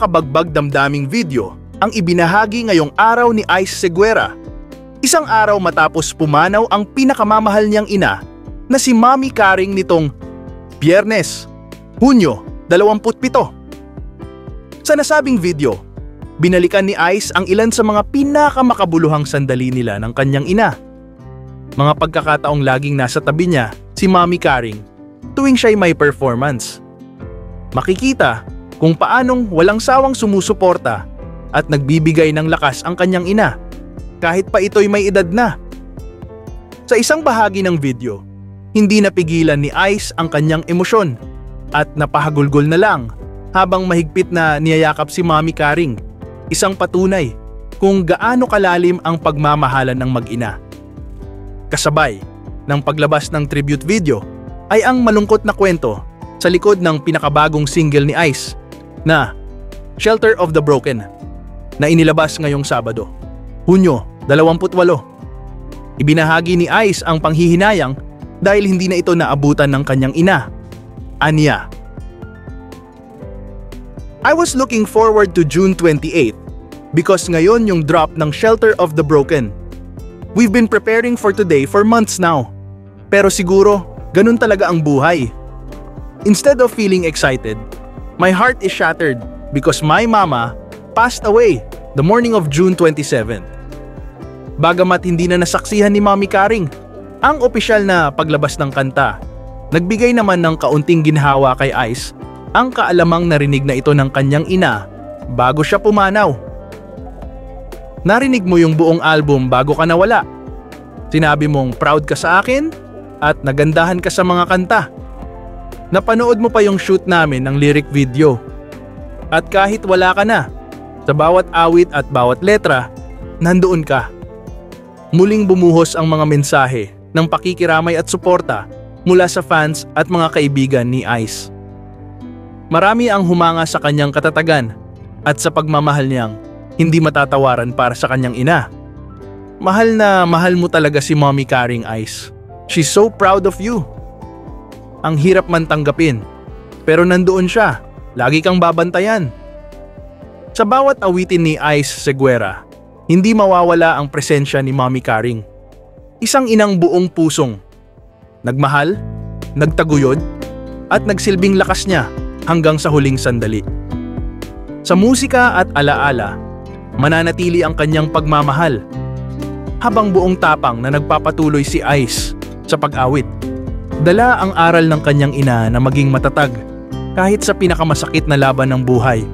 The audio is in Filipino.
makabagbag damdaming video ang ibinahagi ngayong araw ni Ice Seguera. Isang araw matapos pumanaw ang pinakamamahal niyang ina na si Mommy Karing nitong Biyernes, Hunyo 27. Sa nasabing video, binalikan ni Ice ang ilan sa mga pinakamakabuluhang sandali nila ng kanyang ina. Mga pagkakataong laging nasa tabi niya si Mommy Karing tuwing siya'y may performance. Makikita kung paanong walang sawang sumusuporta at nagbibigay ng lakas ang kanyang ina kahit pa ito'y may edad na. Sa isang bahagi ng video, hindi napigilan ni Ice ang kanyang emosyon at napahagulgol na lang habang mahigpit na niyayakap si Mommy Karing, isang patunay kung gaano kalalim ang pagmamahalan ng mag-ina. Kasabay ng paglabas ng tribute video ay ang malungkot na kwento sa likod ng pinakabagong single ni Ice na Shelter of the Broken na inilabas ngayong Sabado, Hunyo 28. Ibinahagi ni Ice ang panghihinayang dahil hindi na ito naabutan ng kanyang ina. Aniya, I was looking forward to June 28 because ngayon yung drop ng Shelter of the Broken. We've been preparing for today for months now. Pero siguro, ganun talaga ang buhay. Instead of feeling excited, my heart is shattered because my mama passed away the morning of June 27. Bagamat hindi na nasaksihan ni Mommy Karing ang opisyal na paglabas ng kanta, nagbigay naman ng kaunting ginhawa kay Ice ang kaalamang narinig na ito ng kanyang ina bago siya pumanaw. Narinig mo yung buong album bago ka nawala. Sinabi mong proud ka sa akin at nagandahan ka sa mga kanta. Napanood mo pa yung shoot namin ng lyric video. At kahit wala ka na, sa bawat awit at bawat letra, nandoon ka. Muling bumuhos ang mga mensahe ng pakikiramay at suporta mula sa fans at mga kaibigan ni Ice. Marami ang humanga sa kanyang katatagan at sa pagmamahal niyang hindi matatawaran para sa kanyang ina. Mahal na mahal mo talaga si Mommy Karing, Ice. She's so proud of you. Ang hirap man tanggapin, pero nandoon siya. Lagi kang babantayan. Sa bawat awitin ni Ice Seguera, hindi mawawala ang presensya ni Mommy Karing. Isang inang buong pusong nagmahal, nagtaguyod, at nagsilbing lakas niya hanggang sa huling sandali. Sa musika at alaala, mananatili ang kanyang pagmamahal habang buong tapang na nagpapatuloy si Ice sa pag-awit. Dala ang aral ng kanyang ina na maging matatag kahit sa pinakamasakit na laban ng buhay.